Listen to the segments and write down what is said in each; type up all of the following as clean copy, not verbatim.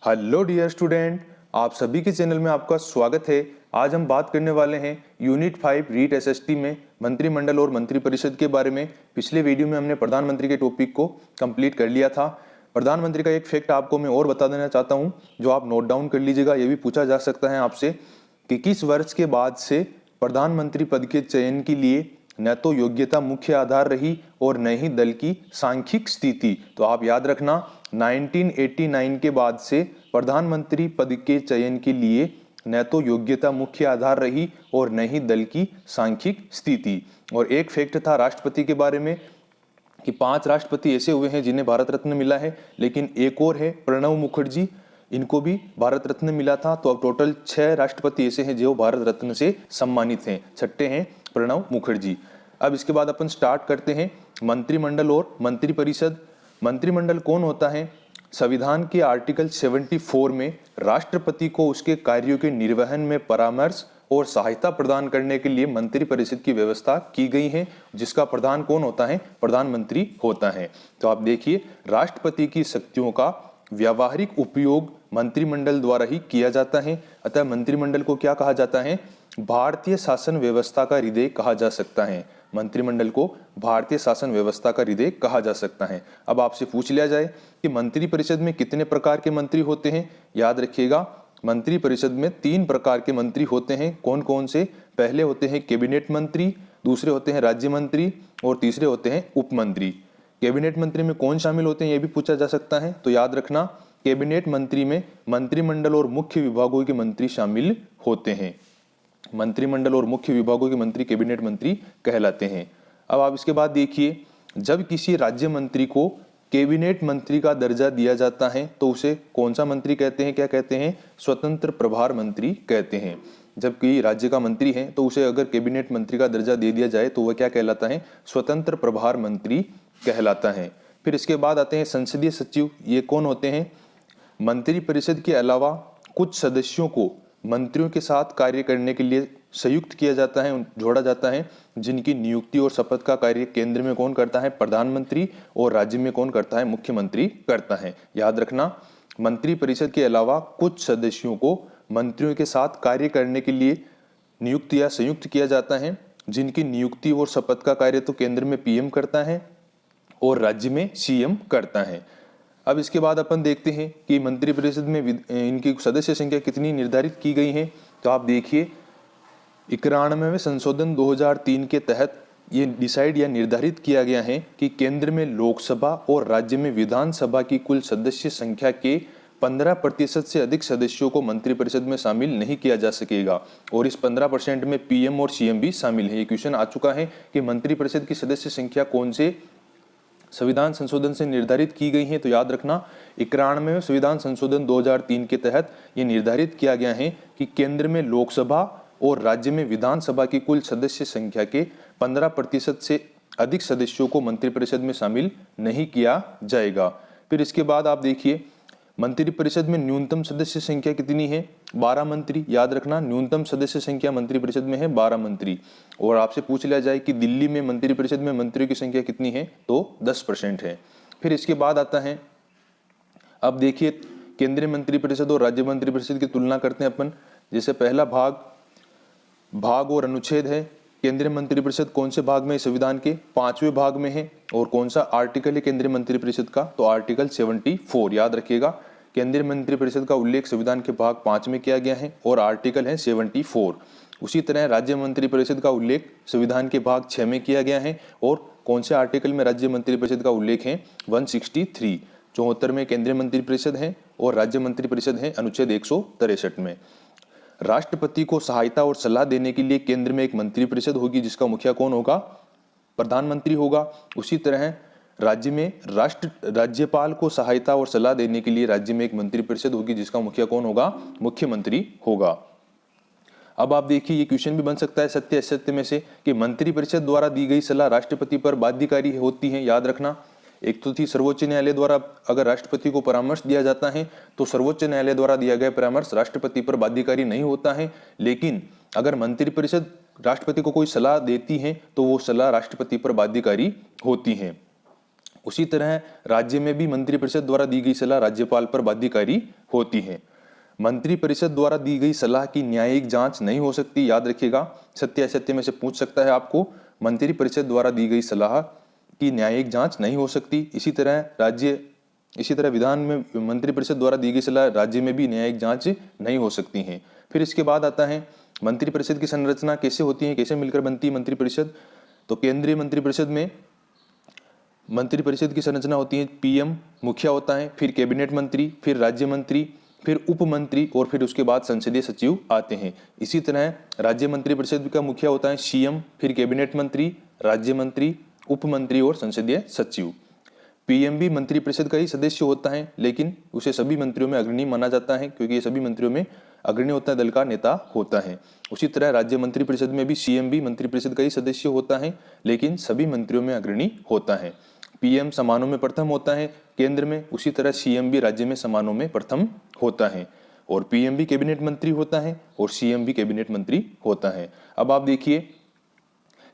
Hello dear student, आप सभी के चैनल में आपका स्वागत है। आज हम बात करने वाले हैं यूनिट 5 रीट एसएसटी में मंत्रिमंडल और मंत्रिपरिषद के बारे में। पिछले वीडियो में हमने प्रधानमंत्री के टॉपिक को कंप्लीट कर लिया था। प्रधानमंत्री का एक फैक्ट आपको मैं और बता देना चाहता हूं, जो आप नोट डाउन कर लीजिएगा। ये भी पूछा जा सकता है आपसे कि किस वर्ष के बाद से प्रधानमंत्री पद के चयन के लिए न तो योग्यता मुख्य आधार रही और न ही दल की सांख्यिक स्थिति। तो आप याद रखना, 1989 के बाद से प्रधानमंत्री पद के चयन के लिए न तो योग्यता मुख्य आधार रही और न ही दल की सांख्यिक स्थिति। और एक फैक्ट था राष्ट्रपति के बारे में कि 5 राष्ट्रपति ऐसे हुए हैं जिन्हें भारत रत्न मिला है, लेकिन एक और है प्रणब मुखर्जी, इनको भी भारत रत्न मिला था। तो अब टोटल 6 राष्ट्रपति ऐसे हैं जो भारत रत्न से सम्मानित हैं। छठे हैं प्रणब मुखर्जी। अब इसके बाद अपन स्टार्ट करते हैं मंत्रिमंडल और मंत्रिपरिषद। मंत्रिमंडल कौन होता है? संविधान के आर्टिकल 74 में राष्ट्रपति को उसके कार्यों के निर्वहन में परामर्श और सहायता प्रदान करने के लिए मंत्रिपरिषद की व्यवस्था की गई है, जिसका प्रधान कौन होता है? प्रधानमंत्री होता है। तो आप देखिए, राष्ट्रपति की शक्तियों का व्यावहारिक उपयोग मंत्रिमंडल द्वारा ही किया जाता है। अतः मंत्रिमंडल को क्या कहा जाता है? भारतीय शासन व्यवस्था का हृदय कहा जा सकता है। मंत्रिमंडल को भारतीय शासन व्यवस्था का हृदय कहा जा सकता है। अब आपसे पूछ लिया जाए कि मंत्रिपरिषद में कितने प्रकार के मंत्री होते हैं? याद रखिएगा, मंत्रिपरिषद में 3 प्रकार के मंत्री होते हैं। कौन कौन से? पहले होते हैं कैबिनेट मंत्री, दूसरे होते हैं राज्य मंत्री और तीसरे होते हैं उप मंत्री। कैबिनेट मंत्री में कौन शामिल होते हैं, यह भी पूछा जा सकता है। तो याद रखना, कैबिनेट मंत्री में मंत्रिमंडल और मुख्य विभागों के मंत्री शामिल होते हैं। मंत्रिमंडल और मुख्य विभागों के मंत्री कैबिनेट मंत्री कहलाते हैं। अब आप इसके बाद देखिए, जब किसी राज्य मंत्री को कैबिनेट मंत्री का दर्जा दिया जाता है तो उसे कौन सा मंत्री कहते हैं? क्या कहते हैं? स्वतंत्र प्रभार मंत्री कहते हैं। जबकि राज्य का मंत्री है तो उसे अगर कैबिनेट मंत्री का दर्जा दे दिया जाए तो वह क्या कहलाता है? स्वतंत्र प्रभार मंत्री कहलाता है। फिर इसके बाद आते हैं संसदीय सचिव। ये कौन होते हैं? मंत्रिपरिषद के अलावा कुछ सदस्यों को मंत्रियों के साथ कार्य करने के लिए संयुक्त किया जाता है, जोड़ा जाता है, जिनकी नियुक्ति और शपथ का कार्य केंद्र में कौन करता है? प्रधानमंत्री, और राज्य में कौन करता है? मुख्यमंत्री करता है। याद रखना, मंत्रिपरिषद के अलावा कुछ सदस्यों को मंत्रियों के साथ कार्य करने के लिए नियुक्त या संयुक्त किया जाता है, जिनकी नियुक्ति और शपथ का कार्य तो केंद्र में पीएम करता है और राज्य में सीएम करता है। अब इसके बाद अपन देखते हैं कि मंत्रिपरिषद में इनकी सदस्य संख्या कितनी निर्धारित की गई है। तो आप देखिए, 91वें संशोधन 2003 के तहत ये डिसाइड या निर्धारित किया गया है कि केंद्र में लोकसभा और राज्य में विधानसभा की कुल सदस्य संख्या के 15% से अधिक सदस्यों को मंत्रिपरिषद में शामिल नहीं किया जा सकेगा। और इस 15% में पीएम और सीएम भी शामिल है। ये क्वेश्चन आ चुका है कि मंत्रिपरिषद की सदस्य संख्या कौन से संविधान संशोधन से निर्धारित की गई है। तो याद रखना, 91वें संविधान संशोधन 2003 के तहत ये निर्धारित किया गया है कि केंद्र में लोकसभा और राज्य में विधानसभा की कुल सदस्य संख्या के 15% से अधिक सदस्यों को मंत्रिपरिषद में शामिल नहीं किया जाएगा। फिर इसके बाद आप देखिए, मंत्रिपरिषद में न्यूनतम सदस्य संख्या कितनी है? 12 मंत्री। याद रखना, न्यूनतम सदस्य संख्या मंत्रिपरिषद में है 12 मंत्री। और आपसे पूछ लिया जाए कि दिल्ली में मंत्रिपरिषद में मंत्रियों की संख्या कितनी है? तो 10% है। फिर इसके बाद आता है, अब देखिए, केंद्रीय मंत्रिपरिषद और राज्य मंत्रिपरिषद की तुलना करते हैं अपन। जैसे पहला भाग और अनुच्छेद है। केंद्रीय मंत्रिपरिषद कौन से भाग में है? संविधान के 5वें भाग में है। और कौन सा आर्टिकल है केंद्रीय मंत्रिपरिषद का? तो आर्टिकल 74। याद रखिएगा, केंद्रीय मंत्रिपरिषद का उल्लेख संविधान के भाग 5 में किया गया है और आर्टिकल है 74। उसी तरह राज्य मंत्रिपरिषद का उल्लेख संविधान के भाग 6 में किया गया है। और कौन से आर्टिकल में राज्य मंत्रिपरिषद का उल्लेख है? 163। 74 में केंद्रीय मंत्रिपरिषद है और राज्य मंत्रिपरिषद है अनुच्छेद 163 में। राष्ट्रपति को सहायता और सलाह देने के लिए केंद्र में एक मंत्रिपरिषद होगी, जिसका मुखिया कौन होगा? प्रधानमंत्री होगा। उसी तरह राज्य में राज्यपाल को सहायता और सलाह देने के लिए राज्य में एक मंत्रिपरिषद होगी, जिसका मुखिया कौन होगा? मुख्यमंत्री होगा। अब आप देखिए, ये क्वेश्चन भी बन सकता है सत्य असत्य में से कि मंत्रिपरिषद द्वारा दी गई सलाह राष्ट्रपति पर बाध्यकारी होती है। याद रखना, एक तो थी सर्वोच्च न्यायालय द्वारा अगर राष्ट्रपति को परामर्श दिया जाता है तो सर्वोच्च न्यायालय द्वारा दिया गया परामर्श राष्ट्रपति पर बाध्यकारी नहीं होता है। लेकिन अगर मंत्रिपरिषद राष्ट्रपति को कोई सलाह देती है तो वो सलाह राष्ट्रपति पर बाध्यकारी होती है। उसी तरह राज्य में भी मंत्रिपरिषद द्वारा दी गई सलाह राज्यपाल पर बाध्यकारी होती हैं। मंत्री परिषद द्वारा दी गई सलाह की न्यायिक जांच नहीं हो सकती। याद रखिएगा, सत्य असत्य में से पूछ सकता है आपको। मंत्री परिषद द्वारा दी गई सलाह की न्यायिक जांच नहीं हो सकती। इसी तरह विधान में मंत्री परिषद द्वारा दी गई सलाह राज्य में भी न्यायिक जांच नहीं हो सकती हैं। फिर इसके बाद आता है मंत्री परिषद की संरचना कैसे होती है, कैसे मिलकर बनती है मंत्री परिषद। तो केंद्रीय मंत्री परिषद में मंत्री परिषद की संरचना होती है, पीएम मुखिया होता है, फिर कैबिनेट मंत्री, फिर राज्य मंत्री, फिर उप मंत्री और फिर उसके बाद संसदीय सचिव आते हैं। इसी तरह राज्य मंत्री परिषद का मुखिया होता है सीएम, फिर कैबिनेट मंत्री, राज्य मंत्री, उप मंत्री और संसदीय सचिव। पीएम भी मंत्री परिषद का ही सदस्य होता है, लेकिन उसे सभी मंत्रियों में अग्रणी माना जाता है क्योंकि ये सभी मंत्रियों में अग्रणी होता है, दल का नेता होता है। उसी तरह राज्य मंत्री परिषद में भी सीएम भी मंत्री परिषद का ही सदस्य होता है, लेकिन सभी मंत्रियों में अग्रणी होता है। पीएम समानों में प्रथम होता है केंद्र में, उसी तरह सीएम भी राज्य में समानों में प्रथम होता है। और पीएम भी कैबिनेट मंत्री होता है और सीएम भी कैबिनेट मंत्री होता है। अब आप देखिए,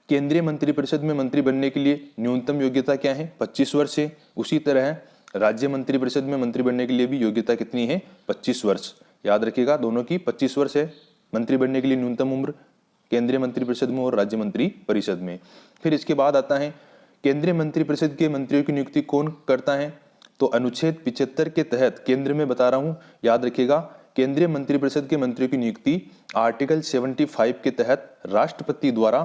केंद्रीय मंत्रिपरिषद में मंत्री बनने के लिए न्यूनतम योग्यता क्या है, 25 वर्ष है। उसी तरह राज्य मंत्रिपरिषद में मंत्री बनने के लिए भी योग्यता कितनी है, 25 वर्ष। याद रखिएगा, दोनों की 25 वर्ष है मंत्री बनने के लिए न्यूनतम उम्र, केंद्रीय मंत्रिपरिषद में और राज्य मंत्रिपरिषद में। फिर इसके बाद आता है केंद्रीय मंत्रिपरिषद के मंत्रियों की नियुक्ति कौन करता है। तो अनुच्छेद 75 के तहत, केंद्र में बता रहा हूं, याद रखिएगा, केंद्रीय मंत्रिपरिषद के मंत्रियों की नियुक्ति आर्टिकल 75 के तहत राष्ट्रपति द्वारा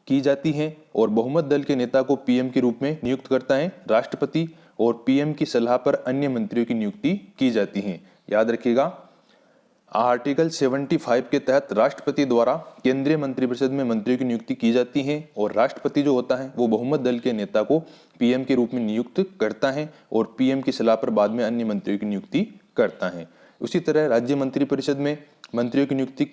की जाती है और बहुमत दल के नेता को पीएम के रूप में नियुक्त करता है राष्ट्रपति, और पीएम की सलाह पर अन्य मंत्रियों की नियुक्ति की जाती है। याद रखिएगा, आर्टिकल 75 के तहत राष्ट्रपति द्वारा केंद्रीय मंत्रिपरिषद में मंत्रियों की नियुक्ति की जाती है और राष्ट्रपति जो होता है वो बहुमत दल के नेता को पीएम के रूप में नियुक्त करता है और पीएम की सलाह पर बाद में अन्य मंत्रियों की नियुक्ति करता है। उसी तरह राज्य मंत्रिपरिषद में मंत्रियों की नियुक्ति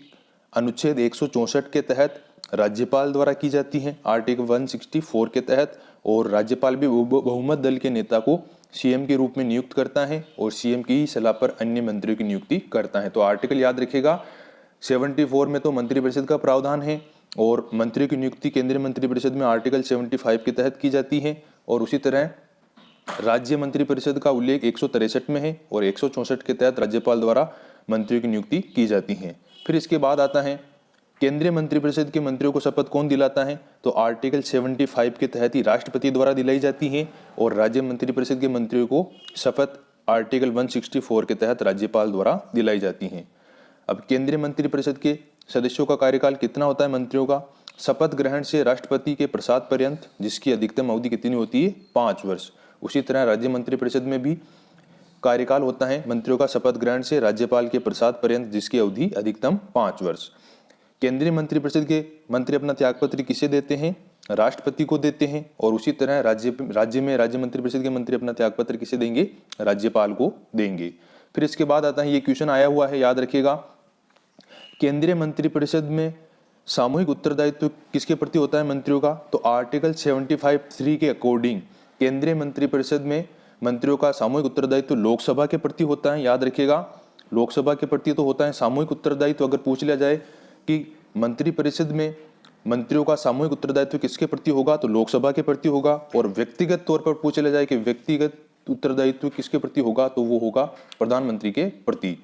अनुच्छेद 164 के तहत राज्यपाल द्वारा की जाती है आर्टिकल 164 के तहत, और राज्यपाल भी बहुमत दल के नेता को सीएम के रूप में नियुक्त करता है और सीएम की ही सलाह पर अन्य मंत्रियों की नियुक्ति करता है। तो आर्टिकल याद रखिएगा, 74 में तो मंत्रिपरिषद का प्रावधान है और मंत्रियों की नियुक्ति केंद्रीय मंत्रिपरिषद में आर्टिकल 75 के तहत की जाती है, और उसी तरह राज्य मंत्रिपरिषद का उल्लेख 163 में है और 164 के तहत राज्यपाल द्वारा मंत्रियों की नियुक्ति की जाती है। फिर इसके बाद आता है केंद्रीय मंत्रिपरिषद के मंत्रियों को शपथ कौन दिलाता है। तो आर्टिकल 75 के तहत ही राष्ट्रपति द्वारा दिलाई जाती है और राज्य मंत्रिपरिषद के मंत्रियों को शपथ आर्टिकल 164 के तहत राज्यपाल द्वारा दिलाई जाती है। अब केंद्रीय मंत्रिपरिषद के सदस्यों का कार्यकाल कितना होता है मंत्रियों का, शपथ ग्रहण से राष्ट्रपति के प्रसाद पर्यंत, जिसकी अधिकतम अवधि कितनी होती है, 5 वर्ष। उसी तरह राज्य मंत्रिपरिषद में भी कार्यकाल होता है मंत्रियों का शपथ ग्रहण से राज्यपाल के प्रसाद पर्यंत, जिसकी अवधि अधिकतम 5 वर्ष। केंद्रीय मंत्रिपरिषद के मंत्री अपना त्यागपत्र किसे देते हैं, राष्ट्रपति को देते हैं, और उसी तरह राज्य में राज्य मंत्रिपरिषद के मंत्री अपना त्यागपत्र किसे देंगे, राज्यपाल को देंगे। फिर इसके बाद आता है, ये क्वेश्चन आया हुआ है, याद रखिएगा, केंद्रीय मंत्रिपरिषद में सामूहिक उत्तरदायित्व किसके प्रति होता है मंत्रियों का। तो आर्टिकल 75(3) के अकॉर्डिंग केंद्रीय मंत्रिपरिषद में मंत्रियों का सामूहिक उत्तरदायित्व लोकसभा के प्रति होता है। याद रखिएगा, लोकसभा के प्रति तो होता है सामूहिक उत्तरदायित्व। अगर पूछ लिया जाए कि मंत्रिपरिषद में मंत्रियों का सामूहिक उत्तरदायित्व किसके प्रति होगा, तो लोकसभा के प्रति होगा। और व्यक्तिगत तौर पर पूछ लिया जाए कि व्यक्तिगत उत्तरदायित्व किसके प्रति होगा, तो वो होगा प्रधानमंत्री के प्रति।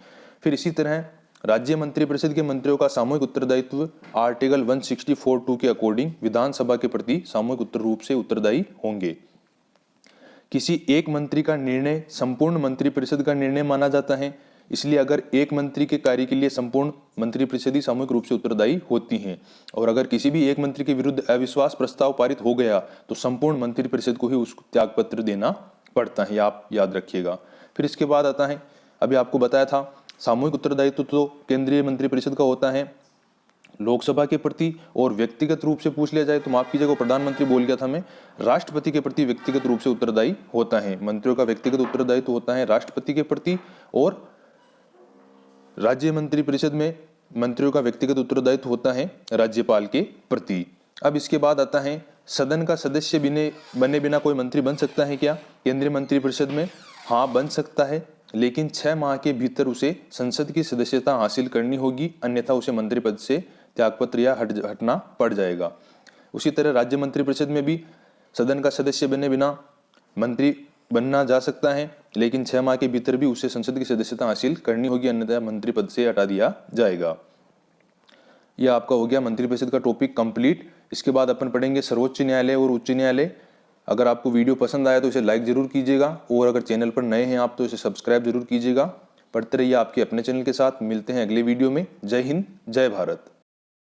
फिर इसी तरह राज्य मंत्रिपरिषद के मंत्रियों का सामूहिक उत्तरदायित्व आर्टिकल 164(2) के अकॉर्डिंग विधानसभा के प्रति सामूहिक रूप से उत्तरदायी होंगे। किसी एक मंत्री का निर्णय संपूर्ण मंत्रिपरिषद का निर्णय माना जाता है, इसलिए अगर एक मंत्री के कार्य के लिए संपूर्ण मंत्रिपरिषद ही सामूहिक रूप से उत्तरदायी होती है, और अगर किसी भी एक मंत्री के विरुद्ध अविश्वास प्रस्ताव पारित हो गया तो संपूर्ण मंत्रिपरिषद को ही उसको त्यागपत्र देना पड़ता है, आप याद रखिएगा। फिर इसके बाद आता है, अभी आपको बताया था सामूहिक उत्तरदायित्व तो केंद्रीय मंत्रिपरिषद का होता है लोकसभा के प्रति, और व्यक्तिगत रूप से पूछ लिया जाए तो माफ कीजिएगा, प्रधानमंत्री बोल गया था मैं, राष्ट्रपति के प्रति व्यक्तिगत रूप से उत्तरदायी होता है। मंत्रियों का व्यक्तिगत उत्तरदायित्व होता है राष्ट्रपति के प्रति, और राज्य मंत्रिपरिषद में मंत्रियों का व्यक्तिगत उत्तरदायित्व होता है राज्यपाल के प्रति। अब इसके बाद आता है, सदन का सदस्य बने बिना कोई मंत्री बन सकता है क्या केंद्रीय मंत्रिपरिषद में। हाँ, बन सकता है, लेकिन 6 माह के भीतर उसे संसद की सदस्यता हासिल करनी होगी, अन्यथा उसे मंत्री पद से त्यागपत्र या हटना पड़ जाएगा। उसी तरह राज्य मंत्रिपरिषद में भी सदन का सदस्य बने बिना मंत्री बनना जा सकता है, लेकिन 6 माह के भीतर भी उसे संसद की सदस्यता हासिल करनी होगी, अन्यथा मंत्री पद से हटा दिया जाएगा। यह आपका हो गया मंत्रिपरिषद का टॉपिक कंप्लीट। इसके बाद अपन पढ़ेंगे सर्वोच्च न्यायालय और उच्च न्यायालय। अगर आपको वीडियो पसंद आया तो इसे लाइक जरूर कीजिएगा, और अगर चैनल पर नए हैं आप तो इसे सब्सक्राइब जरूर कीजिएगा। पढ़ते रहिए आपके अपने चैनल के साथ। मिलते हैं अगले वीडियो में। जय हिंद, जय भारत।